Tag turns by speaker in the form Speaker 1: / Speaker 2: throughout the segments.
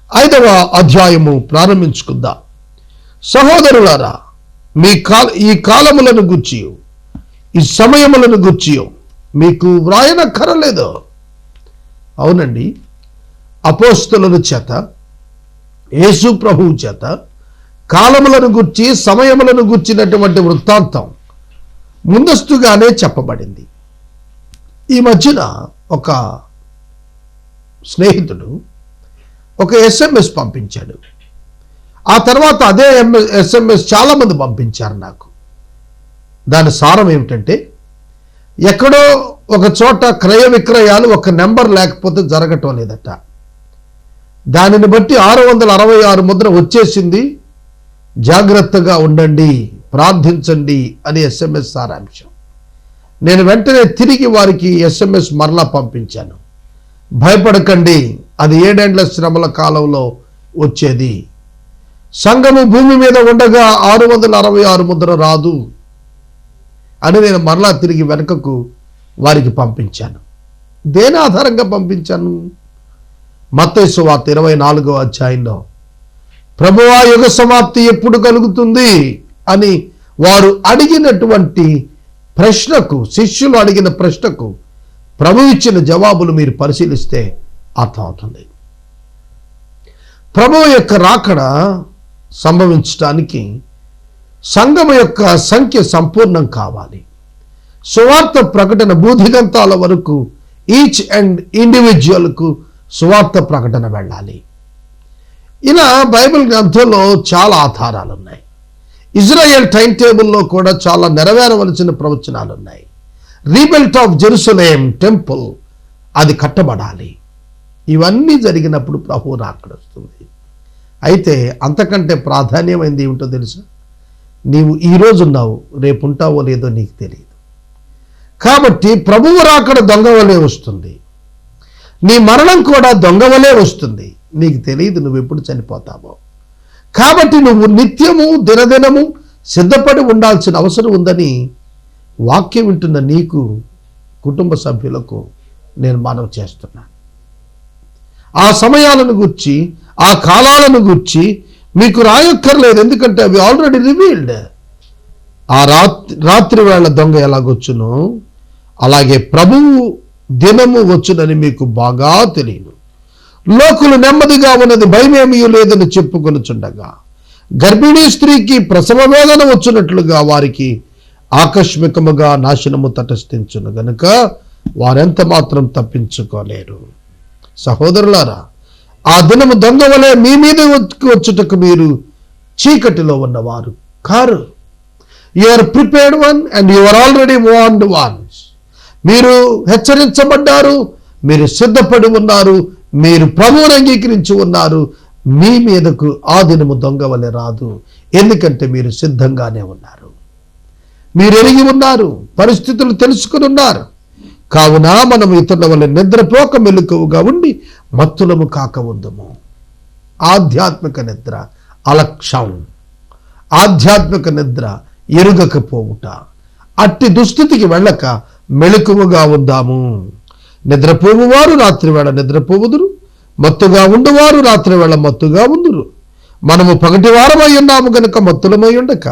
Speaker 1: 5వ అధ్యాయము ప్రారంభించుకుందాం. సహోదరులారా, ఈ కాలములను గూర్చి ఈ సమయములను గూర్చి మీకు వ్రాయనక్కరలేదు. అవునండి, అపోస్తలుల చేత యేసు ప్రభువు చేత కాలములను గూర్చి సమయములను గూర్చినటువంటి వృత్తాంతం ముందస్తుగానే చెప్పబడింది. ఈ మధ్యన ఒక స్నేహితుడు ఒక SMS పంపించాడు. ఆ తర్వాత అదే SMS చాలామంది పంపించారు నాకు. దాని సారం ఏమిటంటే, ఎక్కడో ఒక చోట క్రయ విక్రయాలు ఒక నెంబర్ లేకపోతే జరగటం లేదట. దానిని బట్టి 666 ముద్ర వచ్చేసింది, జాగ్రత్తగా ఉండండి, ప్రార్థించండి అని SMS సారాంశం. నేను వెంటనే తిరిగి వారికి SMS మరలా పంపించాను. భయపడకండి, అది 7 ఏండ్ల శ్రమల కాలంలో వచ్చేది. సంఘము భూమి మీద ఉండగా 666 ముద్ర రాదు అని నేను మరలా తిరిగి వెనుకకు వారికి పంపించాను. దేని ఆధారంగా పంపించాను? మత్తయి సువార్త 24వ అధ్యాయంలో ప్రభువా యుగ సమాప్తి ఎప్పుడు కలుగుతుంది అని వారు అడిగినటువంటి ప్రశ్నకు, శిష్యులు అడిగిన ప్రశ్నకు ప్రభు ఇచ్చిన జవాబులు మీరు పరిశీలిస్తే అర్థమవుతుంది. ప్రభువు యొక్క రాకడ సంభవించడానికి సంఘం యొక్క సంఖ్య సంపూర్ణం కావాలి. సువార్త ప్రకటన భూదిగంతాల వరకు ఈచ్ అండ్ ఇండివిజువల్కు సువార్త ప్రకటన వెళ్ళాలి. ఇలా బైబిల్ గ్రంథంలో చాలా ఆధారాలు ఉన్నాయి. ఇజ్రాయెల్ టైం టేబుల్లో కూడా చాలా నెరవేరవలసిన ప్రవచనాలు ఉన్నాయి. రీబిల్ట్ ఆఫ్ జెరూసలేం టెంపుల్, అది కట్టబడాలి. ఇవన్నీ జరిగినప్పుడు ప్రభువు రాకడ వస్తుంది. అయితే అంతకంటే ప్రాధాన్యమైనది ఏమిటో తెలుసా? నీవు ఈరోజు ఉన్నావు, రేపు ఉంటావో లేదో నీకు తెలియదు. కాబట్టి ప్రభువు రాకడ దొంగవలే వస్తుంది. నీ మరణం కూడా దొంగవలే వస్తుంది. నీకు తెలియదు నువ్వు ఎప్పుడు చనిపోతావో. కాబట్టి నువ్వు నిత్యము దినదినము సిద్ధపడి ఉండాల్సిన అవసరం ఉందని వాక్యం వింటున్న నీకు, కుటుంబ సభ్యులకు నేను మనవి చేస్తున్నాను. ఆ సమయాలను గూర్చి, ఆ కాలాలను గూర్చి మీకు రాయక్కర్లేదు, ఎందుకంటే అవి ఆల్రెడీ రివీల్డ్. ఆ రాత్రి వేళ దొంగ ఎలాగొచ్చునో అలాగే ప్రభువు దినము వచ్చునని మీకు బాగా తెలియను. లోకులు నెమ్మదిగా ఉన్నది భయమేమీ లేదని చెప్పుకొనుచుండగా గర్భిణీ స్త్రీకి ప్రసవ వేదన వచ్చినట్లుగా వారికి ఆకస్మికముగా నాశనము తటస్థించును గనుక వారెంత మాత్రం తప్పించుకోలేరు. సహోదరులారా, ఆ దినము దొంగ వలె మీ మీద వచ్చుటకు మీరు చీకటిలో ఉన్నవారు కారు. You are prepared one and you are already warned ones. మీరు హెచ్చరించబడ్డారు, మీరు సిద్ధపడి ఉన్నారు, మీరు ప్రభువును అంగీకరించి ఉన్నారు. మీ మీదకు ఆ దినము దొంగ వలె రాదు, ఎందుకంటే మీరు సిద్ధంగానే ఉన్నారు. మీరు ఎరిగి ఉన్నారు, పరిస్థితులు తెలుసుకుని ఉన్నారు. కావున మనం ఇతరుల వల్ల నిద్రపోక మెలకువగా ఉండి మత్తులము కాక ఉందము. ఆధ్యాత్మిక నిద్ర అలక్ష్యం, ఆధ్యాత్మిక నిద్ర ఎరుగకపోవుట. అట్టి దుస్థితికి వెళ్ళక మెలకువగా ఉందాము. నిద్రపోవువారు రాత్రివేళ నిద్రపోవుదురు, మత్తుగా ఉండువారు రాత్రివేళ మత్తుగా ఉందురు. మనము పగటి వారమై ఉన్నాము గనుక మత్తులమై ఉండక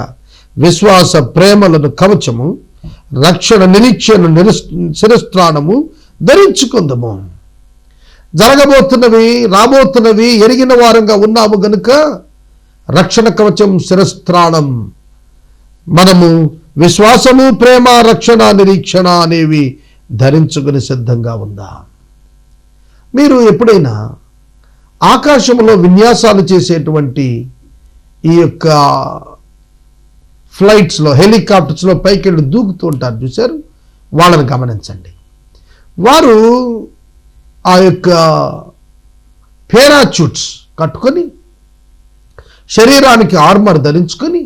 Speaker 1: విశ్వాస ప్రేమలను కవచము, రక్షణ నిరీక్షణ శిరస్త్రాణము ధరించుకుందాము. జరగబోతున్నవి, రాబోతున్నవి ఎరిగిన వారంగా ఉన్నాము గనుక రక్షణ కవచం, శిరస్త్రాణం, మనము విశ్వాసము, ప్రేమ, రక్షణ, నిరీక్షణ అనేవి ధరించుకుని సిద్ధంగా ఉందా? మీరు ఎప్పుడైనా ఆకాశంలో విన్యాసాలు చేసేటువంటి ఈ యొక్క ఫ్లైట్స్లో, హెలికాప్టర్స్లో పైకి వెళ్ళి దూకుతూ ఉంటారు చూశారు, వాళ్ళని గమనించండి. వారు ఆ యొక్క పేరాచూట్స్ కట్టుకొని, శరీరానికి ఆర్మర్ ధరించుకొని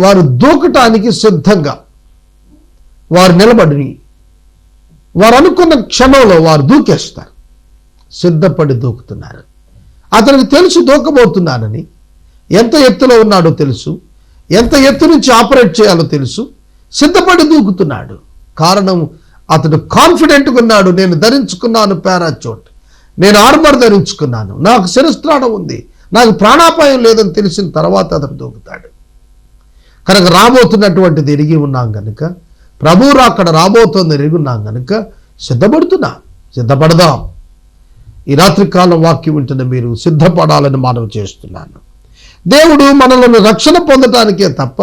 Speaker 1: వారు దూకటానికి సిద్ధంగా వారు నిలబడి, వారు అనుకున్న క్షణంలో వారు దూకేస్తారు. సిద్ధపడి దూకుతున్నారు. అతనికి తెలుసు దూకబోతున్నానని, ఎంత ఎత్తులో ఉన్నాడో తెలుసు, ఎంత ఎత్తు నుంచి ఆపరేట్ చేయాలో తెలుసు, సిద్ధపడి దూకుతున్నాడు. కారణం, అతడు కాన్ఫిడెంట్గా ఉన్నాడు. నేను ధరించుకున్నాను పారాచూట్, నేను ఆర్మర్ ధరించుకున్నాను, నాకు శిరస్త్రాణం ఉంది, నాకు ప్రాణాపాయం లేదని తెలిసిన తర్వాత అతడు దూకుతాడు. కనుక రాబోతున్నటువంటిది ఎరిగి ఉన్నాం కనుక, ప్రభు అక్కడ రాబోతోంది ఎరిగి ఉన్నాం కనుక సిద్ధపడదాం. ఈ రాత్రికాలం వాక్యం వింటున్న మీరు సిద్ధపడాలని మనవి చేస్తున్నాను. దేవుడు మనలను రక్షణ పొందటానికే తప్ప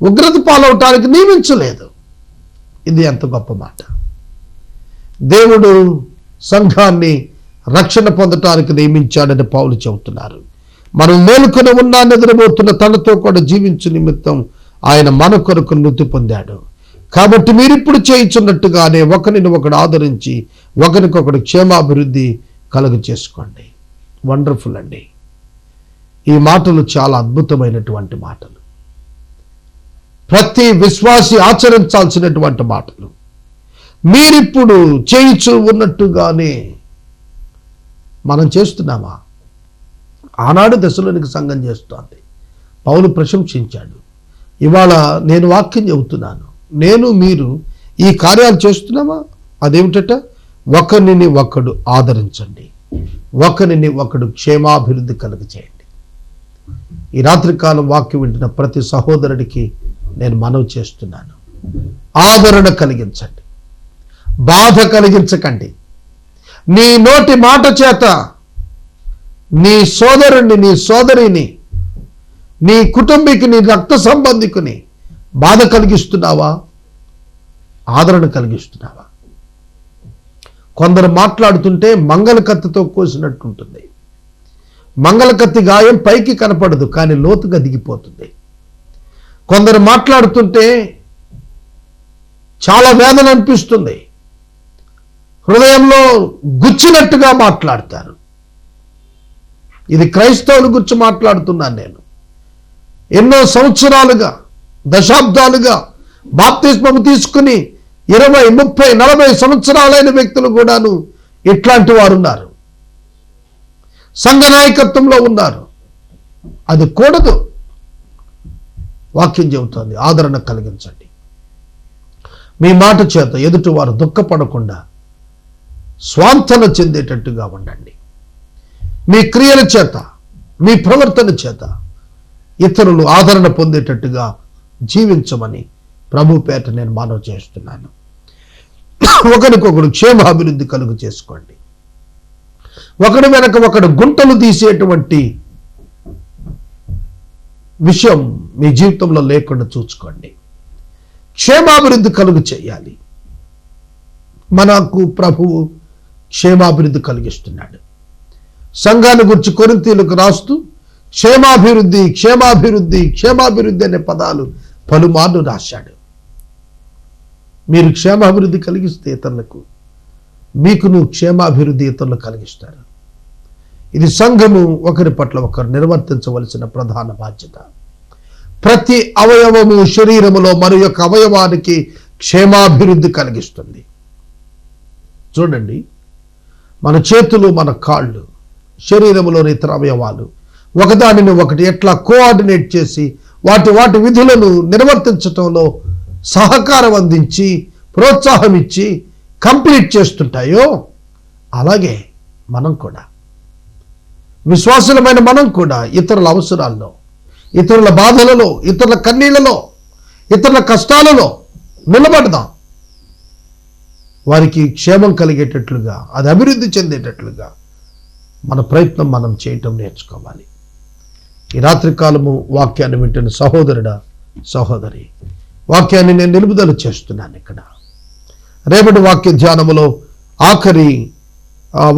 Speaker 1: ఉగ్రత పాలవటానికి నియమించలేదు. ఇది ఎంత గొప్ప మాట. దేవుడు సంఘాన్ని రక్షణ పొందటానికి నియమించాడని పౌలు చెబుతున్నారు. మనం మేలుకొని ఉన్నా నిద్రపోతున్న తనతో కూడా జీవించు నిమిత్తం ఆయన మన కొరకు మృతి పొందాడు. కాబట్టి మీరిప్పుడు చేయించున్నట్టుగానే ఒకరిని ఒకడు ఆదరించి ఒకరికొకడు క్షేమాభివృద్ధి కలుగ చేసుకోండి. వండర్ఫుల్ అండి. ఈ మాటలు చాలా అద్భుతమైనటువంటి మాటలు, ప్రతి విశ్వాసి ఆచరించాల్సినటువంటి మాటలు. మీరిప్పుడు చేయించు ఉన్నట్టుగానే మనం చేస్తున్నామా? ఆనాడు దశలోనికి సంఘం చేస్తోంది, పౌలు ప్రశంసించాడు. ఇవాళ నేను వాక్యం చెబుతున్నాను, నేను మీరు ఈ కార్యాలు చేస్తున్నామా? అదేమిటట, ఒకరిని ఒకడు ఆదరించండి, ఒకరిని ఒకడు క్షేమాభివృద్ధి కలుగ చేయండి. ఈ రాత్రికాలం వాక్యం వింటున్న ప్రతి సహోదరుడికి నేను మనవి చేస్తున్నాను, ఆదరణ కలిగించండి, బాధ కలిగించకండి. నీ నోటి మాట చేత నీ సోదరుణ్ణి, నీ సోదరిని, నీ కుటుంబీకి, నీ రక్త సంబంధికుని బాధ కలిగిస్తున్నావా? ఆదరణ కలిగిస్తున్నావా? కొందరు మాట్లాడుతుంటే మంగళకత్తితో కోసినట్టుంటుంది. మంగళకత్తి గాయం పైకి కనపడదు, కానీ లోతుగా దిగిపోతుంది. కొందరు మాట్లాడుతుంటే చాలా వేదన అనిపిస్తుంది, హృదయంలో గుచ్చినట్టుగా మాట్లాడతారు. ఇది క్రైస్తవుల గురించి మాట్లాడుతున్నాను నేను. ఎన్నో సంవత్సరాలుగా, దశాబ్దాలుగా బాప్తిస్మము తీసుకుని 20, 30, 40 సంవత్సరాలైన వ్యక్తులు కూడాను ఇట్లాంటి వారు ఉన్నారు, సంఘ నాయకత్వంలో ఉన్నారు. అది కూడదు. వాక్యం చెబుతోంది, ఆదరణ కలిగించండి. మీ మాట చేత ఎదుటి వారు దుఃఖపడకుండా స్వాంతన చెందేటట్టుగా ఉండండి. మీ క్రియల చేత, మీ ప్రవర్తన చేత ఇతరులు ఆదరణ పొందేటట్టుగా జీవించమని ప్రభు పేట నేను మనవి చేస్తున్నాను. ఒకరికొకరు క్షేమాభివృద్ధి కలుగు చేసుకోండి. ఒకడి వెనక ఒకడు గుంటలు తీసేటువంటి విషయం మీ జీవితంలో లేకుండా చూసుకోండి. క్షేమాభివృద్ధి కలుగు చేయాలి. మనకు ప్రభువు క్షేమాభివృద్ధి కలిగిస్తున్నాడు. సంఘాన్ని గురించి కొరింథీయులకు రాస్తూ క్షేమాభివృద్ధి, క్షేమాభివృద్ధి, క్షేమాభివృద్ధి అనే పదాలు పలుమార్లు రాశాడు. మీరు క్షేమాభివృద్ధి కలిగిస్తే ఇతరులకు, మీకును క్షేమాభివృద్ధి ఇతరులు కలిగిస్తారు. ఇది సంఘము ఒకరి పట్ల ఒకరు నిర్వర్తించవలసిన ప్రధాన బాధ్యత. ప్రతి అవయవము శరీరములో మరి యొక్క అవయవానికి క్షేమాభివృద్ధి కలిగిస్తుంది. చూడండి, మన చేతులు, మన కాళ్ళు, శరీరములోని ఇతర అవయవాలు ఒకదానిని ఒకటి ఎట్లా కోఆర్డినేట్ చేసి వాటి విధులను నిర్వర్తించటంలో సహకారం అందించి ప్రోత్సాహం ఇచ్చి కంప్లీట్ చేస్తుంటాయో, అలాగే మనం కూడా, విశ్వాసులమైన మనం కూడా ఇతరుల అవసరాల్లో, ఇతరుల బాధలలో, ఇతరుల కన్నీళ్లలో, ఇతరుల కష్టాలలో నిలబడదాం. వారికి క్షేమం కలిగేటట్లుగా, అది అభివృద్ధి చెందేటట్లుగా మన ప్రయత్నం మనం చేయటం నేర్చుకోవాలి. ఈ రాత్రికాలము వాక్యాన్ని వింటున్న సహోదరుడా, సహోదరి, వాక్యాన్ని నేను నిలుపుదల చేస్తున్నాను. ఇక్కడ రేపటి వాక్య ధ్యానములో ఆఖరి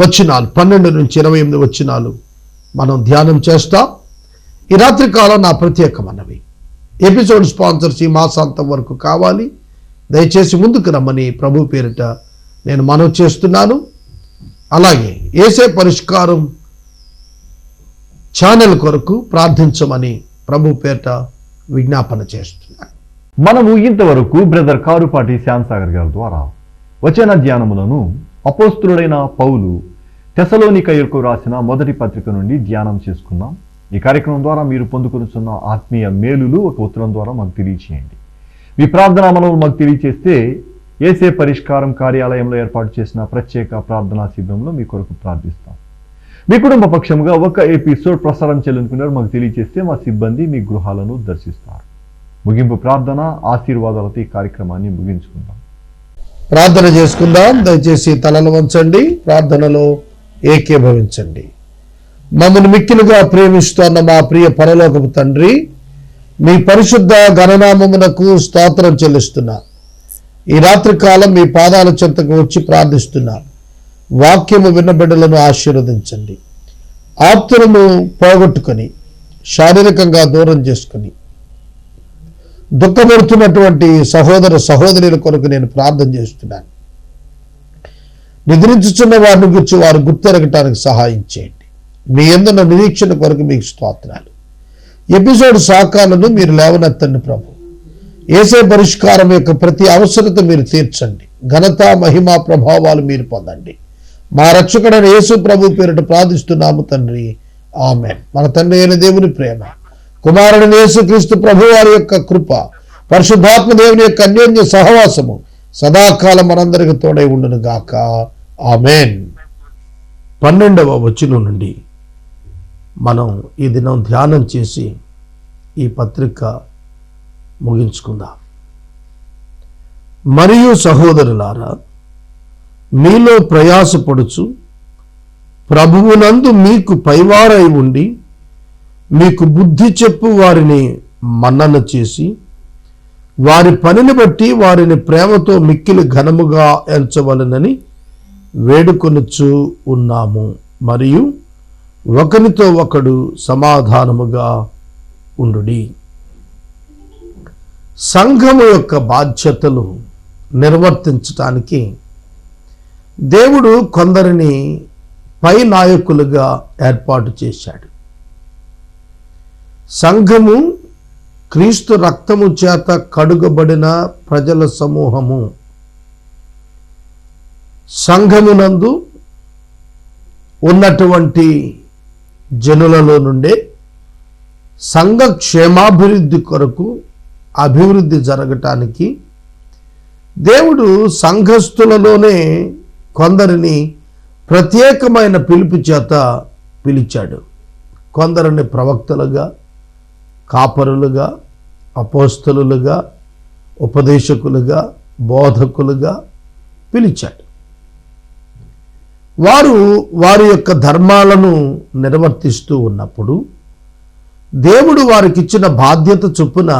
Speaker 1: వచనాలు 12 నుంచి 28 వచనాలు మనం ధ్యానం చేస్తాం. ఈ రాత్రికాలం నా ప్రత్యేక మనవి, ఎపిసోడ్ స్పాన్సర్స్ ఈ మాసాంతం వరకు కావాలి. దయచేసి ముందుకు రమ్మని ప్రభు పేరిట నేను మనవి చేస్తున్నాను. అలాగే యేసే పరిష్కారం ఛానల్ కొరకు ప్రార్థించమని ప్రభు పేరిట విజ్ఞాపన చేస్తున్నాను.
Speaker 2: మనము ఇంతవరకు బ్రదర్ కారుపాటి శ్యాంసాగర్ గారి ద్వారా వచన ధ్యానములను అపోస్తులుడైన పౌలు తెసలోనికయులకు రాసిన మొదటి పత్రిక నుండి ధ్యానం చేసుకున్నాం. ఈ కార్యక్రమం ద్వారా మీరు పొందుకొనుచున్న ఆత్మీయ మేలులు ఒక ఉత్తరం ద్వారా మాకు తెలియచేయండి. మీ ప్రార్థన మనవులు మాకు తెలియచేస్తే ఏసే పరిష్కారం కార్యాలయంలో ఏర్పాటు చేసిన ప్రత్యేక ప్రార్థనా శిబిరంలో మీ కొరకు ప్రార్థిస్తాం. మీ కుటుంబ పక్షముగా ఒక ఎపిసోడ్ ప్రసారం చేయాలనుకున్నారు మాకు తెలియజేస్తే మా సిబ్బంది మీ గృహాలను దర్శిస్తారు. ముగింపు ప్రార్థన ఆశీర్వాదాలతో ఈ కార్యక్రమాన్ని ముగించుకుందాం.
Speaker 1: ప్రార్థన చేసుకుందాం. దయచేసి తలలు వంచండి, ప్రార్థనలో ఏకీభవించండి. మమ్మల్ని మిక్కిలుగా ప్రేమిస్తున్న మా ప్రియ పరలోకపు తండ్రి, మీ పరిశుద్ధ గణనామమునకు స్తోత్రం చెల్లిస్తున్నా. ఈ రాత్రి కాలం మీ పాదాల చెంతకు వచ్చి ప్రార్థిస్తున్నా. వాక్యము విన్న బిడ్డలను ఆశీర్వదించండి. ఆప్తులను పోగొట్టుకొని శారీరకంగా దూరం చేసుకొని దుఃఖపడుతున్నటువంటి సహోదర సహోదరుల కొరకు నేను ప్రార్థన చేస్తున్నాను. నిద్రించుచున్న వారిని గురించి వారు గుర్తెరగటానికి సహాయం చేయండి. మీ యందున్న నిరీక్షణ కొరకు మీకు స్తోత్రాలు. ఎపిసోడ్ సాకాలను మీరు లేవనెత్తండి ప్రభు. యేసే పరిష్కారం యొక్క ప్రతి అవసరత మీరు తీర్చండి. ఘనత మహిమ ప్రభావాలు మీరు పొందండి. మా రక్షకుడైన యేసు ప్రభు పేరిట ప్రార్థిస్తున్నాము తండ్రి, ఆమేన్. మన తండ్రి అయిన దేవుని ప్రేమ, కుమారుడైన యేసుక్రీస్తు ప్రభు వారి యొక్క కృప, పరిశుద్ధాత్మ దేవుని యొక్క అన్యోన్య సహవాసము సదాకాలం మనందరికి తోడై ఉండును గాక, ఆమేన్. 12వ వచనం నుండి మనం ఈ దినం ధ్యానం చేసి ఈ పత్రిక ముగించుకుందాం. మరియు సహోదరులారా, మీలో ప్రయాసపడుచు ప్రభువునందు మీకు పైవారై ఉండి మీకు బుద్ధి చెప్పు వారిని మన్నన చేసి వారి పనిని బట్టి వారిని ప్రేమతో మిక్కిలి ఘనముగా ఎంచవలనని వేడుకొనుచు ఉన్నాము. మరియు ఒకరితో ఒకడు సమాధానముగా ఉండుడి. సంఘము యొక్క బాధ్యతలు నిర్వర్తించటానికి దేవుడు కొందరిని పై నాయకులుగా ఏర్పాటు చేశాడు. సంఘము క్రీస్తు రక్తము చేత కడుగబడిన ప్రజల సమూహము. సంఘమునందు ఉన్నటువంటి జనులలో నుండే సంఘ క్షేమాభివృద్ధి కొరకు అభివృద్ధి జరగటానికి దేవుడు సంఘస్థులలోనే కొందరిని ప్రత్యేకమైన పిలుపు చేత పిలిచాడు. కొందరిని ప్రవక్తలుగా, కాపరులుగా, అపోస్తలులుగా, ఉపదేశకులుగా, బోధకులుగా పిలిచాడు. వారు వారి యొక్క ధర్మాలను నిర్వర్తిస్తూ ఉన్నప్పుడు దేవుడు వారికి ఇచ్చిన బాధ్యత చొప్పున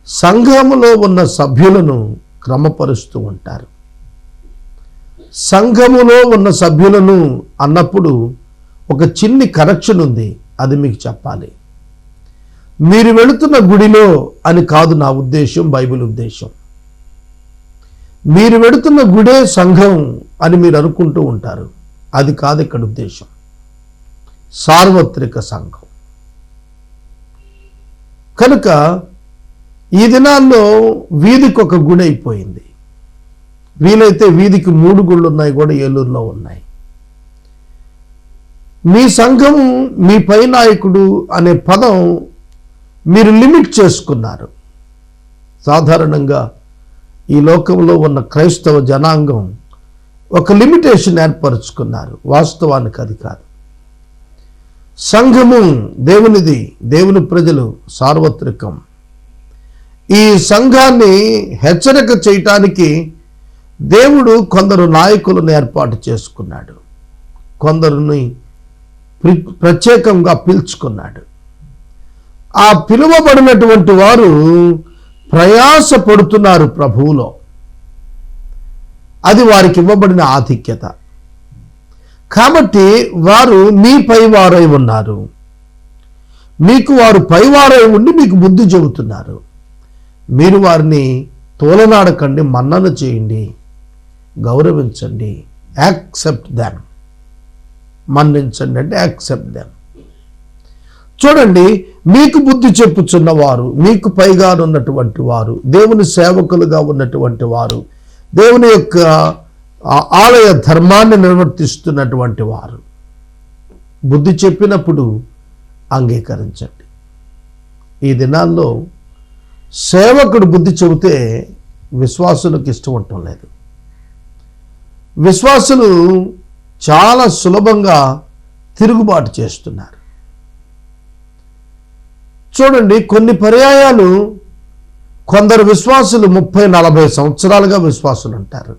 Speaker 1: సంఘములో ఉన్న సభ్యులను క్రమపరుస్తూ ఉంటారు. సంఘములో ఉన్న సభ్యులను అన్నప్పుడు ఒక చిన్ని కరెక్షన్ ఉంది, అది మీకు చెప్పాలి. మీరు వెళుతున్న గుడిలో అని కాదు నా ఉద్దేశం, బైబిల్ ఉద్దేశం. మీరు వెళుతున్న గుడే సంఘం అని మీరు అనుకుంటూ ఉంటారు, అది కాదు ఇక్కడ ఉద్దేశం. సార్వత్రిక సంఘం. కనుక ఈ దినాల్లో వీధికి ఒక గుడి అయిపోయింది. వీలైతే వీధికి 3 గుళ్ళు ఉన్నాయి, కూడా ఏలూరులో ఉన్నాయి. మీ సంఘం, మీ పై నాయకుడు అనే పదం మీరు లిమిట్ చేసుకున్నారు. సాధారణంగా ఈ లోకంలో ఉన్న క్రైస్తవ జనాంగం ఒక లిమిటేషన్ ఏర్పరచుకున్నారు. వాస్తవానికి అది కాదు. సంఘము దేవునిది, దేవుని ప్రజలు సార్వత్రికం. ఈ సంఘాన్ని హెచ్చరిక చేయటానికి దేవుడు కొందరు నాయకులను ఏర్పాటు చేసుకున్నాడు. కొందరిని ప్రత్యేకంగా పిలుచుకున్నాడు. ఆ పిలువబడినటువంటి వారు ప్రయాస పడుతున్నారు ప్రభువులో. అది వారికి ఇవ్వబడిన ఆధిక్యత. కాబట్టి వారు మీ పైవారై ఉన్నారు. మీకు వారు పైవారై ఉండి మీకు బుద్ధి చెబుతున్నారు. మీరు వారిని తోలనాడకండి, మన్నన చేయండి, గౌరవించండి. Accept them. మన్నించండి అంటే యాక్సెప్ట్ దెమ్. చూడండి, మీకు బుద్ధి చెప్పుచున్నవారు, మీకు పైగా ఉన్నటువంటి వారు, దేవుని సేవకులుగా ఉన్నటువంటి వారు, దేవుని యొక్క ఆలయ ధర్మాన్ని నిర్వర్తిస్తున్నటువంటి వారు బుద్ధి చెప్పినప్పుడు అంగీకరించండి. ఈ దినాల్లో సేవకుడు బుద్ధి చెబితే విశ్వాసులకు ఇష్టం ఉండటం లేదు. విశ్వాసులు చాలా సులభంగా తిరుగుబాటు చేస్తున్నారు. చూడండి, కొన్ని పర్యాయాలు కొందరు విశ్వాసులు 30-40 సంవత్సరాలుగా విశ్వాసులు ఉంటారు.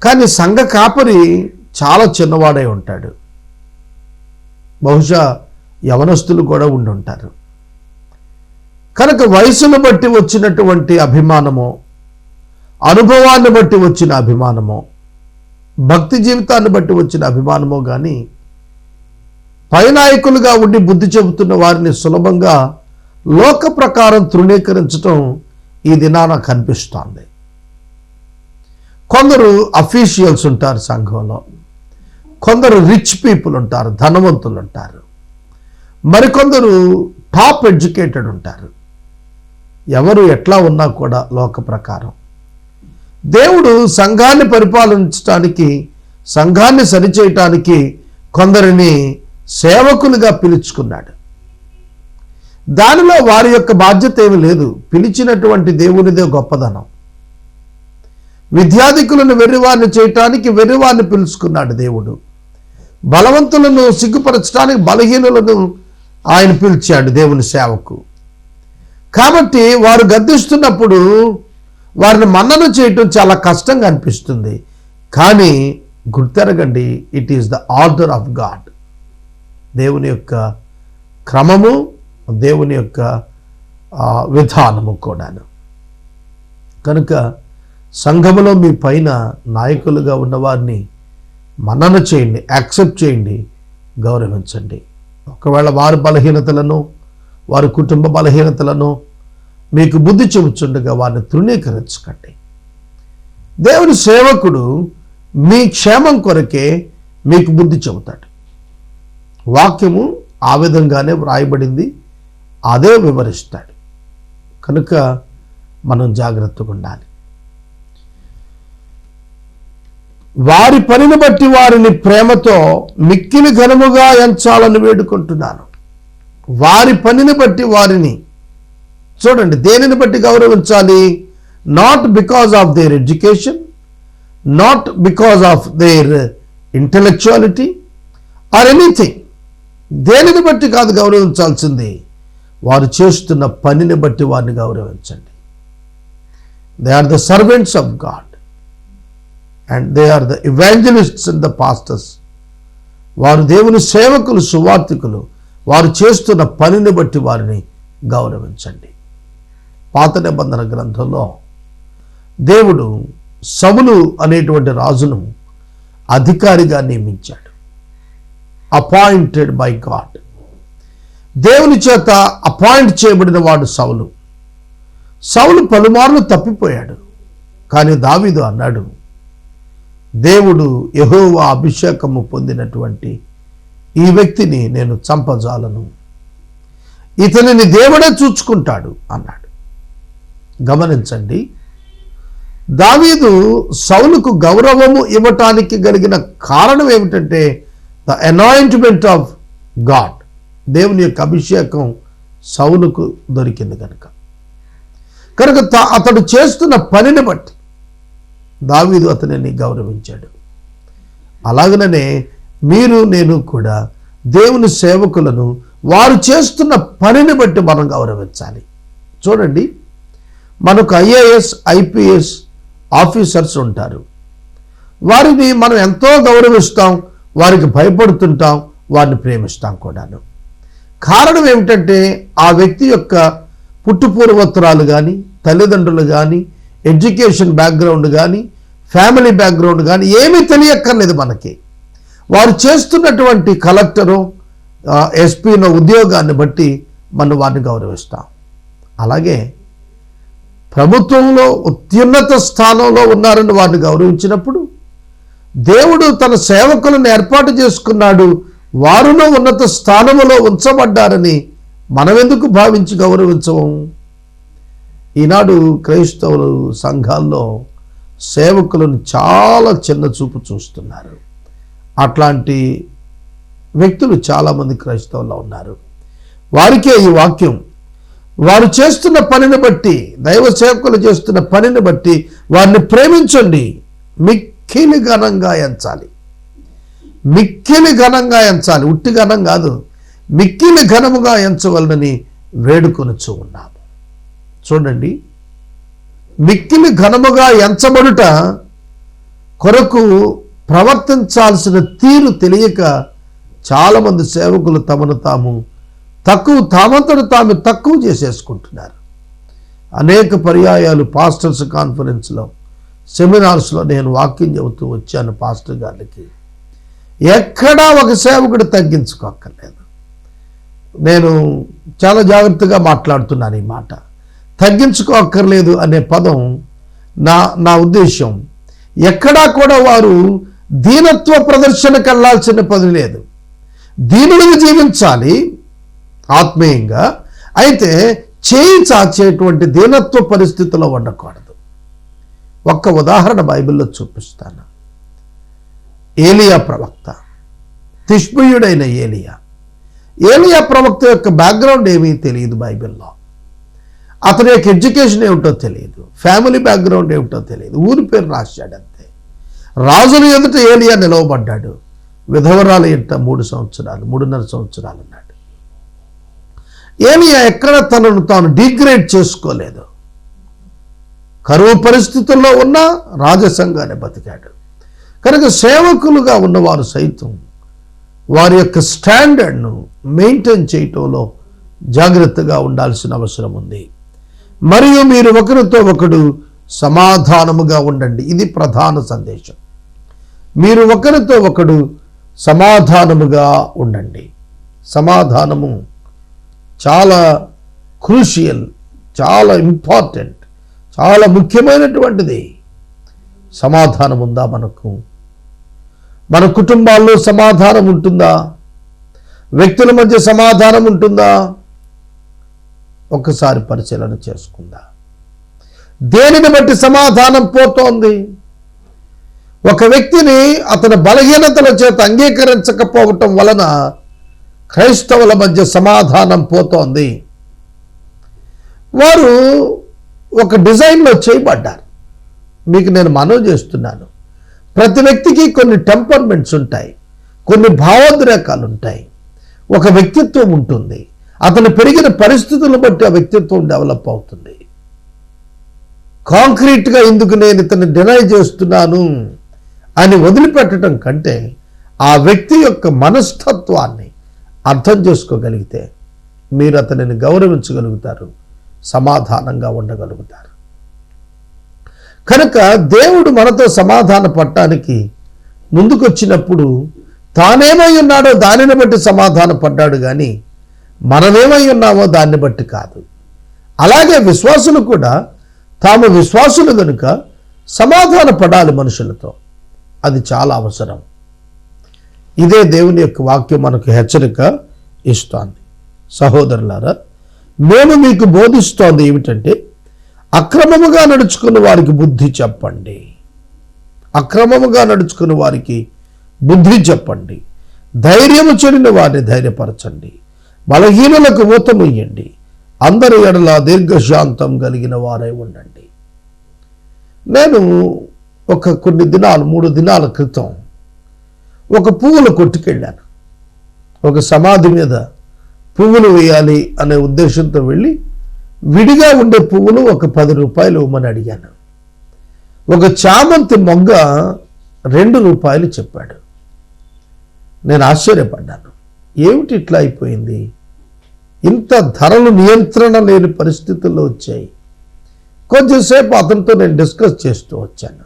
Speaker 1: కానీ సంఘ కాపరి చాలా చిన్నవాడై ఉంటాడు. బహుశా యవనస్తులు కూడా ఉండి ఉంటారు. కనుక వయసును బట్టి వచ్చినటువంటి అభిమానమో, అనుభవాన్ని బట్టి వచ్చిన అభిమానమో, భక్తి జీవితాన్ని బట్టి వచ్చిన అభిమానమో కానీ పైనాయకులుగా ఉండి బుద్ధి చెబుతున్న వారిని సులభంగా లోక ప్రకారం తృణీకరించడం ఈ దినాన కనిపిస్తోంది. కొందరు అఫీషియల్స్ ఉంటారు సంఘంలో, కొందరు రిచ్ పీపుల్ ఉంటారు, ధనవంతులు ఉంటారు, మరికొందరు టాప్ ఎడ్యుకేటెడ్ ఉంటారు. ఎవరు ఎట్లా ఉన్నా కూడా లోక ప్రకారం దేవుడు సంఘాన్ని పరిపాలించడానికి, సంఘాన్ని సరిచేయటానికి కొందరిని సేవకులుగా పిలుచుకున్నాడు. దానిలో వారి యొక్క బాధ్యత ఏమి లేదు. పిలిచినటువంటి దేవునిదే గొప్పదనం. విద్యాధికులను వెర్రివారిని చేయటానికి వెర్రివారిని పిలుచుకున్నాడు దేవుడు. బలవంతులను సిగ్గుపరచడానికి బలహీనులను ఆయన పిలిచాడు దేవుని సేవకు. కాబట్టి వారు గద్దిస్తున్నప్పుడు వారిని మన్నన చేయటం చాలా కష్టంగా అనిపిస్తుంది. కానీ గుర్తెరగండి, it is the order of God. దేవుని యొక్క క్రమము, దేవుని యొక్క విధానము కూడాను. కనుక సంఘములో మీ పైన నాయకులుగా ఉన్నవారిని మన్నన చేయండి, యాక్సెప్ట్ చేయండి, గౌరవించండి. ఒకవేళ వారి బలహీనతలను, వారి కుటుంబ బలహీనతలను మీకు బుద్ధి చెబుతుండగా వారిని తృణీకరించకండి. దేవుని సేవకుడు మీ క్షేమం కొరకే మీకు బుద్ధి చెబుతాడు. వాక్యము ఆ విధంగానే వ్రాయబడింది, అదే వివరిస్తాడు. కనుక మనం జాగ్రత్తగా ఉండాలి. వారి పనిని బట్టి వారిని ప్రేమతో మిక్కిలి ఘనముగా ఎంచాలని వేడుకుంటున్నాను. వారి పనిని బట్టి వారిని చూడండి, దేనిని బట్టి గౌరవించాలి? Not because of their education, not because of their intellectuality or anything. దేనిని బట్టి కాదు గౌరవించాల్సింది, వారు చేస్తున్న పనిని బట్టి వారిని గౌరవించండి. They are the servants of God and they are the evangelists and the pastors. వారు దేవుని సేవకులు, సువార్థికులు. వారు చేస్తున్న పనిని బట్టి వారిని గౌరవించండి. పాత నిబంధన గ్రంథంలో దేవుడు సౌలు అనేటువంటి రాజును అధికారిగా నియమించాడు. Appointed by God. దేవుని చేత అపాయింట్ చేయబడిన వాడు సౌలు. సౌలు పలుమార్లు తప్పిపోయాడు. కానీ దావీదు అన్నాడు, దేవుడు యెహోవా అభిషేకము పొందినటువంటి ఈ వ్యక్తిని నేను చంపజాలను, ఇతనిని దేవుడే చూచుకుంటాడు అన్నాడు. గమనించండి, దావీదు సౌలుకు గౌరవము ఇవ్వటానికి కలిగిన కారణం ఏమిటంటే ద అనాయింట్మెంట్ ఆఫ్ గాడ్. దేవుని యొక్క అభిషేకం సౌలుకు దొరికింది కనుక అతడు చేస్తున్న పనిని బట్టి దావీదు అతనిని గౌరవించాడు. అలాగనే మీరు, నేను కూడా దేవుని సేవకులను వారు చేస్తున్న పనిని బట్టి మనం గౌరవించాలి. చూడండి, మనకు ఐఏఎస్, ఐపీఎస్ ఆఫీసర్స్ ఉంటారు. వారిని మనం ఎంతో గౌరవిస్తాం, వారికి భయపడుతుంటాం, వారిని ప్రేమిస్తాం కూడాను. కారణం ఏమిటంటే ఆ వ్యక్తి యొక్క పుట్టుపూర్వోత్తరాలు కానీ, తల్లిదండ్రులు కానీ, ఎడ్యుకేషన్ బ్యాక్గ్రౌండ్ కానీ, ఫ్యామిలీ బ్యాక్గ్రౌండ్ కానీ ఏమీ తెలియక్కర్లేదు మనకి. వారు చేస్తున్నటువంటి కలెక్టరు, ఎస్పీనో ఉద్యోగాన్ని బట్టి మనం వారిని గౌరవిస్తాం. అలాగే ప్రభుత్వంలో అత్యున్నత స్థానంలో ఉన్నారని వారిని గౌరవించినప్పుడు దేవుడు తన సేవకులను ఏర్పాటు చేసుకున్నాడు, వారును ఉన్నత స్థానములో ఉంచబడ్డారని మనమెందుకు భావించి గౌరవించము? ఈనాడు క్రైస్తవులు సంఘాల్లో సేవకులను చాలా చిన్న చూపు చూస్తున్నారు. అట్లాంటి వ్యక్తులు చాలామంది క్రైస్తవుల్లో ఉన్నారు. వారికే ఈ వాక్యం వారు చేస్తున్న పనిని బట్టి, దైవ సేవకులు చేస్తున్న పనిని బట్టి వారిని ప్రేమించండి, మిక్కిలి ఘనంగా ఎంచాలి. మిక్కిలి ఘనంగా ఎంచాలి, ఉట్టి ఘనం కాదు, మిక్కిలి ఘనముగా ఎంచవలనని వేడుకొనుచు ఉన్నాము. చూడండి, మిక్కిలి ఘనముగా ఎంచబడుట కొరకు ప్రవర్తించాల్సిన తీరు తెలియక చాలామంది సేవకులు తామంతట తాము తక్కువ చేసేసుకుంటున్నారు. అనేక పర్యాయాలు పాస్టర్స్ కాన్ఫరెన్స్లో, సెమినార్స్లో నేను వాక్యం చెబుతూ వచ్చాను పాస్టర్ గారికి. ఎక్కడా ఒక సేవకుడు తగ్గించుకోక్కర్లేదు. నేను చాలా జాగ్రత్తగా మాట్లాడుతున్నాను ఈ మాట. తగ్గించుకోక్కర్లేదు అనే పదం నా ఉద్దేశం. ఎక్కడా కూడా వారు దీనత్వ ప్రదర్శనకు వెళ్ళాల్సిన పని లేదు. దీనులుగా జీవించాలి ఆత్మీయంగా, అయితే చేయి చాచేటువంటి దీనత్వ పరిస్థితిలో ఉండకూడదు. ఒక్క ఉదాహరణ బైబిల్లో చూపిస్తాను. ఏలియా ప్రవక్త, తిష్బీయుడైన ఏలియా ప్రవక్త యొక్క బ్యాక్గ్రౌండ్ ఏమీ తెలియదు బైబిల్లో. అతని యొక్క ఎడ్యుకేషన్ ఏమిటో తెలియదు, ఫ్యామిలీ బ్యాక్గ్రౌండ్ ఏమిటో తెలియదు, ఊరి పేరు రాశాడు అంతే. రాజుల ఎదుట ఏలియా నిలవబడ్డాడు. విధవరాలు ఎంట 3.5 సంవత్సరాలు ఉన్నాడు. ఏలియా ఎక్కడ తనను తాను డిగ్రేడ్ చేసుకోలేదు. కరువు పరిస్థితుల్లో ఉన్న రాజసంగానే బతికాడు. కనుక సేవకులుగా ఉన్నవారు సైతం వారి యొక్క స్టాండర్డ్ను మెయింటైన్ చేయటంలో జాగ్రత్తగా ఉండాల్సిన అవసరం ఉంది. మరియు మీరు ఒకరితో ఒకడు సమాధానముగా ఉండండి. ఇది ప్రధాన సందేశం. మీరు ఒకరితో ఒకడు సమాధానముగా ఉండండి. సమాధానము చాలా క్రూషియల్, చాలా ఇంపార్టెంట్, చాలా ముఖ్యమైనటువంటిది. సమాధానం ఉందా మనకు? మన కుటుంబాల్లో సమాధానం ఉంటుందా? వ్యక్తుల మధ్య సమాధానం ఉంటుందా? ఒక్కసారి పరిశీలన చేసుకుందా? దేనిని బట్టి సమాధానం పోతోంది? ఒక వ్యక్తిని అతని బలహీనతల చేత అంగీకరించకపోవటం వలన క్రైస్తవుల మధ్య సమాధానం పోతోంది. వారు ఒక డిజైన్లో చేయబడ్డారు. మీకు నేను మనవి చేస్తున్నాను, ప్రతి వ్యక్తికి కొన్ని టెంపర్మెంట్స్ ఉంటాయి, కొన్ని భావోద్రేకాలు ఉంటాయి, ఒక వ్యక్తిత్వం ఉంటుంది. అతను పెరిగిన పరిస్థితులను బట్టి ఆ వ్యక్తిత్వం డెవలప్ అవుతుంది. కాంక్రీట్గా ఎందుకు నేను ఇతన్ని డినై చేస్తున్నాను అని వదిలిపెట్టడం కంటే ఆ వ్యక్తి యొక్క మనస్తత్వాన్ని అర్థం చేసుకోగలిగితే మీరు అతనిని గౌరవించగలుగుతారు, సమాధానంగా ఉండగలుగుతారు. కనుక దేవుడు మనతో సమాధాన పడటానికి ముందుకొచ్చినప్పుడు తానేమై ఉన్నాడో దానిని బట్టి సమాధాన పడ్డాడు, కానీ మనమేమై ఉన్నామో దాన్ని బట్టి కాదు. అలాగే విశ్వాసులు కూడా తాము విశ్వాసులు కనుక సమాధాన పడాలి మనుషులతో. అది చాలా అవసరం. ఇదే దేవుని యొక్క వాక్యం మనకు హెచ్చరిక ఇస్తోంది. సహోదరులారా, మేము మీకు బోధిస్తోంది ఏమిటంటే, అక్రమముగా నడుచుకున్న వారికి బుద్ధి చెప్పండి. అక్రమముగా నడుచుకున్న వారికి బుద్ధి చెప్పండి. ధైర్యము చెడిన వారిని ధైర్యపరచండి. బలహీనులకు ఊతమియ్యండి. అందరి ఎడల దీర్ఘశాంతం కలిగిన వారై ఉండండి. నేను కొన్ని దినాలు 3 దినాల క్రితం ఒక పువ్వుల కొట్టుకెళ్ళాను. ఒక సమాధి మీద పువ్వులు వేయాలి అనే ఉద్దేశంతో వెళ్ళి విడిగా ఉండే పువ్వులు ఒక 10 రూపాయలు ఇవ్వమని అడిగాను. ఒక చామంతి మొగ్గ 2 రూపాయలు చెప్పాడు. నేను ఆశ్చర్యపడ్డాను. ఏమిటి ఇట్లా అయిపోయింది? ఇంత ధరలు నియంత్రణ లేని పరిస్థితుల్లో వచ్చాయి. కొంచెంసేపు అతనితో నేను డిస్కస్ చేస్తూ వచ్చాను.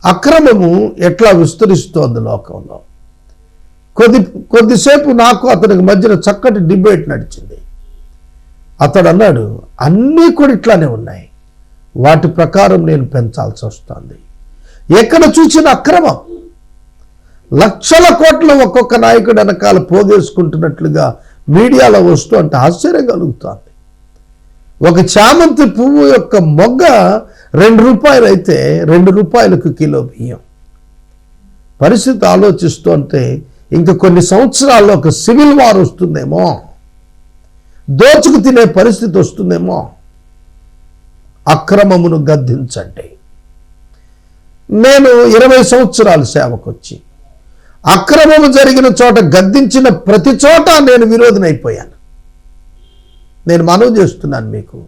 Speaker 1: అక్రమము ఎట్లా విస్తరిస్తోంది లోకంలో. కొద్దిసేపు నాకు అతనికి మధ్యన చక్కటి డిబేట్ నడిచింది. అతడు అన్నాడు, అన్నీ కూడా ఇట్లానే ఉన్నాయి, వాటి ప్రకారం నేను పెంచాల్సి వస్తుంది. ఎక్కడ చూసిన అక్రమం, లక్షల కోట్ల ఒక్కొక్క నాయకుడు వెనకాల పోగేసుకుంటున్నట్లుగా మీడియాలో వస్తూ అంటే ఆశ్చర్యం కలుగుతోంది. ఒక చామంతి పువ్వు యొక్క మొగ్గ 2 రూపాయలు అయితే 2 రూపాయలకు కిలో బియ్యం. పరిస్థితి ఆలోచిస్తూ అంటే ఇంక కొన్ని సంవత్సరాల్లో ఒక సివిల్ వార్ వస్తుందేమో. దోచుకు తినే పరిస్థితి వస్తుందేమో. అక్రమమును గద్దించండి. నేను 20 సంవత్సరాలు సేవకొచ్చి అక్రమము జరిగిన చోట గద్దించిన ప్రతి చోట నేను విరోధినైపోయాను. నేను మనవి చేస్తున్నాను మీకు,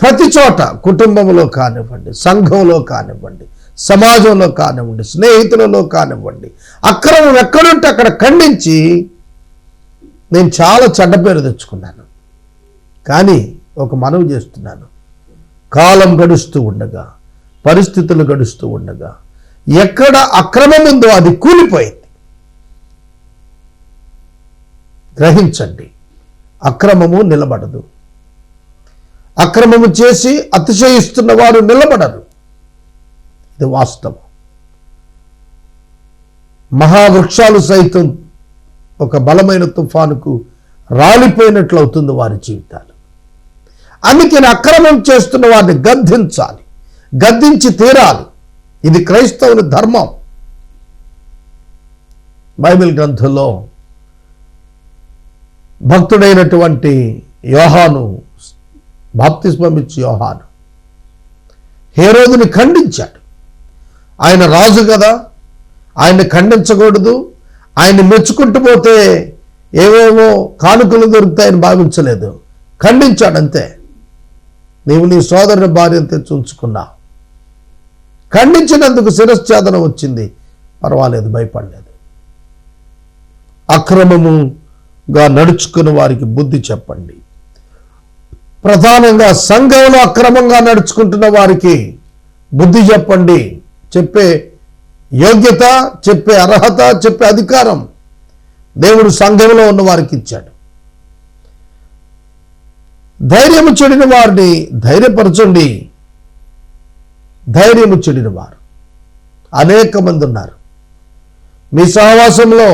Speaker 1: ప్రతి చోట కుటుంబంలో కానివ్వండి, సంఘంలో కానివ్వండి, సమాజంలో కానివ్వండి, స్నేహితులలో కానివ్వండి, అక్రమం ఎక్కడుంటే అక్కడ ఖండించి నేను చాలా చెడ్డ పేరు తెచ్చుకున్నాను. కానీ ఒక మనవి చేస్తున్నాను, కాలం గడుస్తూ ఉండగా, పరిస్థితులు గడుస్తూ ఉండగా ఎక్కడ అక్రమం ఉందో అది కూలిపోయింది. గ్రహించండి, అక్రమము నిలబడదు. అక్రమము చేసి అతిశయిస్తున్న వారు నిలబడరు. ఇది వాస్తవం. మహావృక్షాలు సైతం ఒక బలమైన తుఫానుకు రాలిపోయినట్లు అవుతుంది వారి జీవితాలు. అందుకని అక్రమం చేస్తున్న వారిని గద్దించాలి, గద్దించి తీరాలి. ఇది క్రైస్తవుని ధర్మం. బైబిల్ గ్రంథంలో భక్తుడైనటువంటి యోహాను, బాప్తిస్మం ఇచ్చి యోహాను హేరోదుని ఖండించాడు. ఆయన రాజు కదా, ఆయన్ని ఖండించకూడదు, ఆయన్ని మెచ్చుకుంటూ పోతే ఏవేవో కానుకలు దొరుకుతాయని భావించలేదు, ఖండించాడంతే. నీవు నీ సోదరుని భార్యను తెచ్చి ఉంచుకున్నావు. ఖండించినందుకు శిరశ్ఛేదనం వచ్చింది, పర్వాలేదు, భయపడలేదు. అక్రమముగా నడుచుకున్న వారికి బుద్ధి చెప్పండి. ప్రధానంగా సంఘంలో అక్రమంగా నడుచుకుంటున్న వారికి బుద్ధి చెప్పండి. చెప్పే యోగ్యత, చెప్పే అర్హత, చెప్పే అధికారం దేవుడు సంఘంలో ఉన్న వారికి ఇచ్చాడు. ధైర్యము చెడిన వారిని ధైర్యపరచండి. ధైర్యము చెడిన వారు అనేక మంది ఉన్నారు. మీ సహవాసంలో,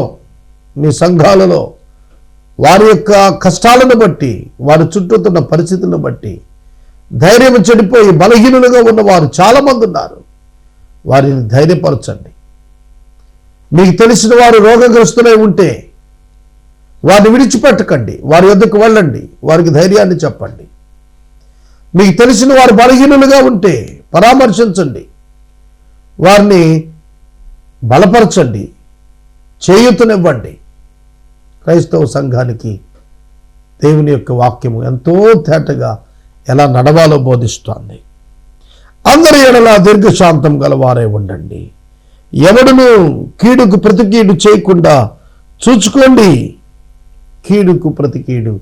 Speaker 1: మీ సంఘాలలో వారి యొక్క కష్టాలను బట్టి, వారి చుట్టూతున్న పరిస్థితులను బట్టి ధైర్యం చెడిపోయి బలహీనులుగా ఉన్నవారు చాలామంది ఉన్నారు. వారిని ధైర్యపరచండి. మీకు తెలిసిన వారు రోగగ్రస్తులై ఉంటే వారిని విడిచిపెట్టకండి, వారి వద్దకు వెళ్ళండి, వారికి ధైర్యాన్ని చెప్పండి. మీకు తెలిసిన వారు బలహీనులుగా ఉంటే పరామర్శించండి, వారిని బలపరచండి, చేయూతనివ్వండి. క్రైస్తవ సంఘానికి దేవుని యొక్క వాక్యము ఎంతో తేటగా ఎలా నడవాలో బోధిస్తోంది. అందరి ఎడల దీర్ఘశాంతం గలవారే ఉండండి. ఎవడును కీడుకు ప్రతి కీడు చేయకుండా చూచుకోండి. కీడుకు ప్రతి కీడు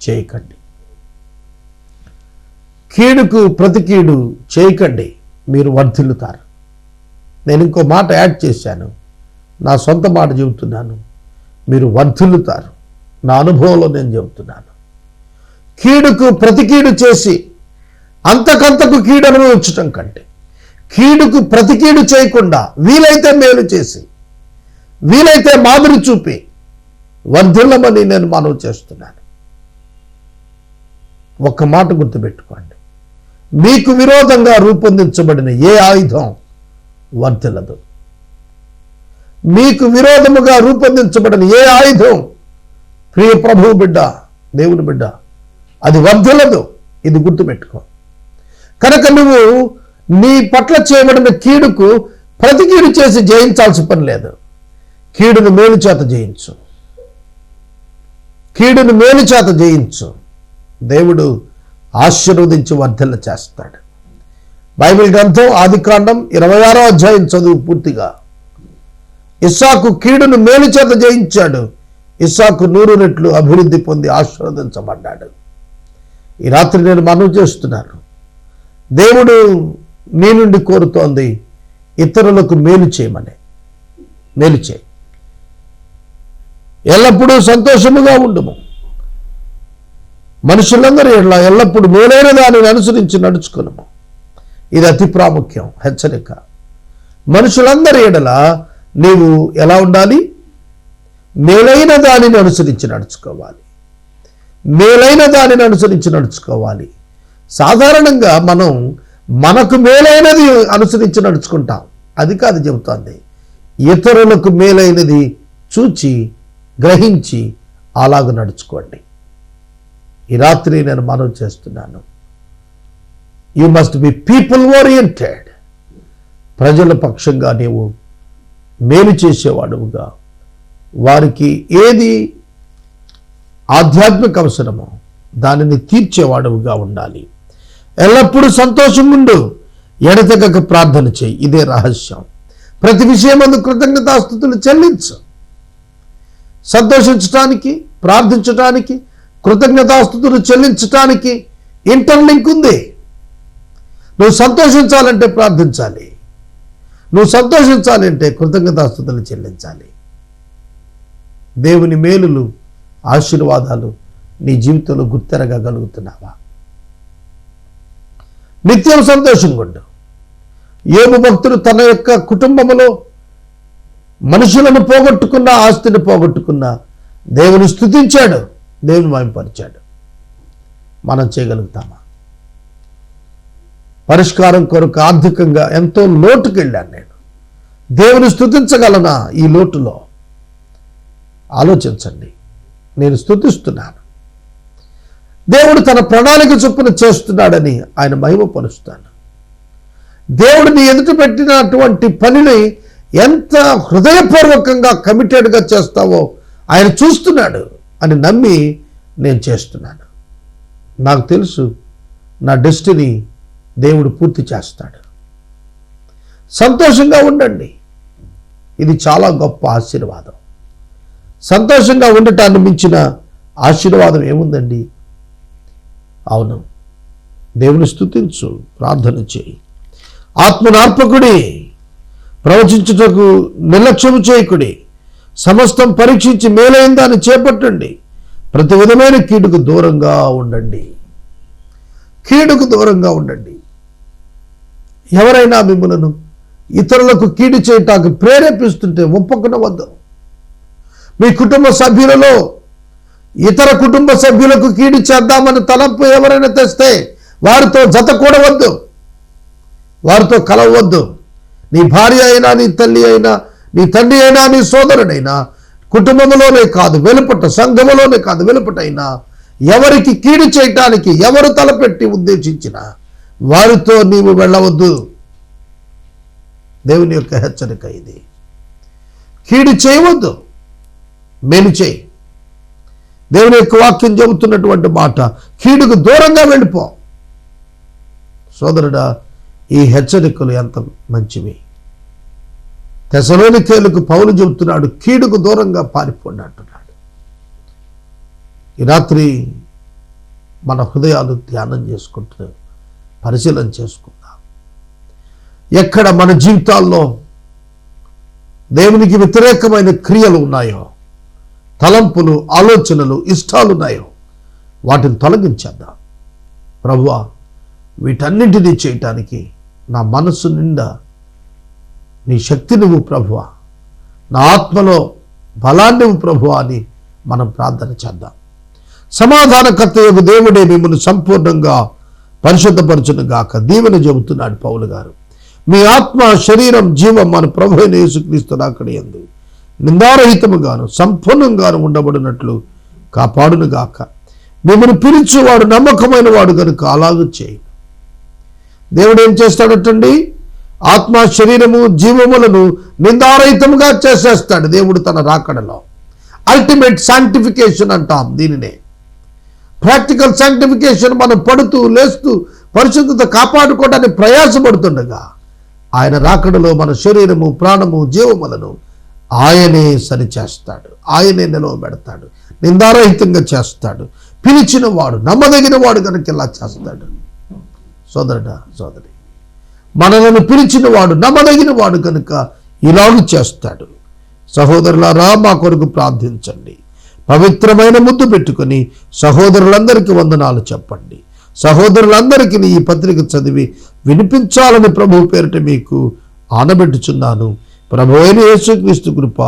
Speaker 1: చేయకండి. కీడుకు ప్రతి కీడు చేయకండి, మీరు వర్ధిల్లుతారు. నేను ఇంకో మాట యాడ్ చేశాను, నా సొంత మాట చెబుతున్నాను, మీరు వర్ధిల్లుతారు. నా అనుభవంలో నేను చెబుతున్నాను. కీడుకు ప్రతి కీడు చేసి అంతకంతకు కీడు అనుభవించటం కంటే కీడుకు ప్రతి కీడు చేయకుండా వీలైతే మేలు చేసి, వీలైతే మాదిరి చూపి వర్ధిల్లమని నేను మనవి చేస్తున్నాను. ఒక్క మాట గుర్తుపెట్టుకోండి, మీకు విరోధంగా రూపొందించబడిన ఏ ఆయుధం వర్ధిల్లదు. మీకు విరోధముగా రూపొందించబడిన ఏ ఆయుధం, ప్రియ ప్రభువు బిడ్డ, దేవుని బిడ్డ, అది వర్ధిల్లదు. ఇది గుర్తుపెట్టుకో. కనుక నువ్వు నీ పట్ల చేయబడిన కీడుకు ప్రతి కీడు చేసి జయించాల్సిన పని లేదు. కీడును మేలు చేత జయించు. కీడును మేలు చేత జయించు. దేవుడు ఆశీర్వదించి వర్ధిల్ల చేస్తాడు. బైబిల్ గ్రంథం ఆదికాండం 26వ అధ్యాయం చదువు పూర్తిగా. ఇస్సాకు కీడును మేలు చేత జయించాడు. ఇస్సాకు 100 రెట్లు అభివృద్ధి పొంది ఆశీర్వదించబడ్డాడు. ఈ రాత్రి నేను మనవి చేస్తున్నాను, దేవుడు నీ నుండి కోరుతోంది ఇతరులకు మేలు చేయమని. మేలు చేయి. ఎల్లప్పుడూ సంతోషముగా ఉండుము. మనుషులందరూ ఎల్లప్పుడూ మేలైన దానిని అనుసరించి నడుచుకున్నాము. ఇది అతి ప్రాముఖ్యం, హెచ్చరిక. మనుషులందరి ఎడల నీవు ఎలా ఉండాలి? మేలైన దానిని అనుసరించి నడుచుకోవాలి. మేలైన దానిని అనుసరించి నడుచుకోవాలి. సాధారణంగా మనం మనకు మేలైనది అనుసరించి నడుచుకుంటాం. అది కాదు చెబుతోంది. ఇతరులకు మేలైనది చూచి గ్రహించి అలాగ నడుచుకోండి. ఈ రాత్రి నేను మనవి చేస్తున్నాను, you must be people oriented. ప్రజల పక్షంగా నీవు మేలు చేసేవాడుగా, వారికి ఏది ఆధ్యాత్మిక అవసరమో దానిని తీర్చేవాడుగా ఉండాలి. ఎల్లప్పుడూ సంతోషం ఉండు, ఎడతెగక ప్రార్థన చేయి. ఇదే రహస్యం. ప్రతి విషయమందు కృతజ్ఞతాస్తుతులు చెల్లించు. సంతోషించటానికి, ప్రార్థించటానికి, కృతజ్ఞతాస్తుతులు చెల్లించటానికి ఇంటర్లింక్ ఉంది. నువ్వు సంతోషించాలంటే ప్రార్థించాలి, నువ్వు సంతోషించాలంటే కృతజ్ఞతాస్తుతులు చెల్లించాలి. దేవుని మేలులు, ఆశీర్వాదాలు నీ జీవితంలో గుర్తెరగగలుగుతున్నావా? నిత్యం సంతోషంగా ఉండు. యోబు భక్తుడు తన యొక్క కుటుంబంలో మనుషులను పోగొట్టుకున్న, ఆస్తిని పోగొట్టుకున్న దేవుని స్తుతించాడు, దేవుని మహిమపరిచాడు. మనం చేయగలుగుతామా? పరిష్కారం కొరకు ఆర్థికంగా ఎంతో లోటుకి వెళ్ళాను నేను. దేవుని స్తుతించగలనా ఈ లోటులో? ఆలోచించండి. నేను స్తుతిస్తున్నాను, దేవుడు తన ప్రణాళిక చొప్పున చేస్తున్నాడని ఆయన మహిమపరుస్తాను. దేవుడిని ఎదుట పెట్టినటువంటి పనిని ఎంత హృదయపూర్వకంగా కమిటెడ్గా చేస్తావో ఆయన చూస్తున్నాడు అని నమ్మి నేను చేస్తున్నాను. నాకు తెలుసు నా డెస్టినీ దేవుడు పూర్తి చేస్తాడు. సంతోషంగా ఉండండి. ఇది చాలా గొప్ప ఆశీర్వాదం. సంతోషంగా ఉండటాన్ని మించిన ఆశీర్వాదం ఏముందండి? అవును, దేవుని స్తుతించు, ప్రార్థన చేయి, ఆత్మనార్పకుడి, ప్రవచించుటకు నిర్లక్ష్యము చేయకుడి, సమస్తం పరీక్షించి మేలైన దాన్ని చేపట్టండి, ప్రతి విధమైన కీడుకు దూరంగా ఉండండి. కీడుకు దూరంగా ఉండండి. ఎవరైనా మిమ్మలను ఇతరులకు కీడు చేయటానికి ప్రేరేపిస్తుంటే ఒప్పుకునవద్దు. మీ కుటుంబ సభ్యులలో ఇతర కుటుంబ సభ్యులకు కీడు చేద్దామని తలంపు ఎవరైనా తెస్తే వారితో జత కూడవద్దు, వారితో కలవద్దు. నీ భార్య అయినా, నీ తల్లి అయినా, నీ తండ్రి అయినా, నీ సోదరుడైనా, కుటుంబంలోనే కాదు వెలుపట, సంఘములోనే కాదు వెలుపటైనా ఎవరికి కీడు చేయటానికి ఎవరు తలపెట్టి ఉద్దేశించినా వారితో నీవు వెళ్ళవద్దు. దేవుని యొక్క హెచ్చరిక ఇది. కీడు చేయవద్దు, మేలు చేయి. దేవుని యొక్క వాక్యం చెబుతున్నటువంటి మాట, కీడుకు దూరంగా వెళ్ళిపో. సోదరుడా, ఈ హెచ్చరికలు ఎంత మంచివి. తెసలోనికేయులకు పౌలు చెబుతున్నాడు, కీడుకు దూరంగా పారిపోండి అంటున్నాడు. ఈ రాత్రి మన హృదయాలు ధ్యానం చేసుకుంటూ పరిశీలన చేసుకుందాం. ఎక్కడ మన జీవితాల్లో దేవునికి వ్యతిరేకమైన క్రియలు ఉన్నాయో, తలంపులు, ఆలోచనలు, ఇష్టాలు ఉన్నాయో వాటిని తొలగించేద్దాం. ప్రభువా, వీటన్నింటినీ చేయటానికి నా మనస్సు నిండా నీ శక్తి నువ్వు ప్రభువా, నా ఆత్మలో బలాన్ని నువ్వు ప్రభువా అని మనం ప్రార్థన చేద్దాం. సమాధానకర్త యొక్క దేవుడే మిమ్మల్ని సంపూర్ణంగా పరిశుద్ధపరచును గాక. దీవెన చెబుతున్నాడు పౌలు గారు. మీ ఆత్మ, శరీరం, జీవం మన ప్రభు అయిన యేసుక్రీస్తు రాకడ యందు నిందారహితముగాను సంపూర్ణంగాను ఉండబడినట్లు కాపాడును గాక. మిమ్మల్ని పిలిచేవాడు నమ్మకమైన వాడు కనుక అలాగూ చేయి. దేవుడు ఏం చేస్తాడటండి? ఆత్మ, శరీరము, జీవములను నిందారహితముగా చేసేస్తాడు దేవుడు తన రాకడలో. అల్టిమేట్ శాంక్టిఫికేషన్ అంటాం దీనినే. ప్రాక్టికల్ శాంక్టిఫికేషన్ మనం పడుతూ లేస్తూ పరిశుద్ధత కాపాడుకోవడానికి ప్రయాసపడుతుండగా ఆయన రాకడలో మన శరీరము, ప్రాణము, జీవములను ఆయనే సరిచేస్తాడు, ఆయనే నిలవబెడతాడు, నిందారహితంగా చేస్తాడు. పిలిచిన వాడు, నమ్మదగిన వాడు కనుక ఇలా చేస్తాడు. సోదరుడా, సోదరి, మనలను పిలిచిన వాడు, నమ్మదగిన వాడు కనుక ఇలాగూ చేస్తాడు. సహోదరులారా, మా కొరకు ప్రార్థించండి. పవిత్రమైన ముద్దు పెట్టుకొని సహోదరులందరికీ వందనాలు చెప్పండి. సహోదరులందరికీ ఈ పత్రిక చదివి వినిపించాలని ప్రభు పేరిట మీకు ఆనబెట్టుచున్నాను. ప్రభు అయిన యేసుక్రీస్తు కృప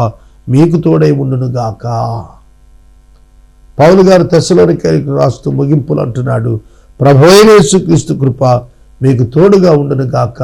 Speaker 1: మీకు తోడై ఉండునుగాక. పౌలు గారు తెస్సలోనికైయులకు రాస్తూ ముగింపులు అంటున్నాడు, ప్రభు అయిన యేసుక్రీస్తు కృప మీకు తోడుగా ఉండునుగాక.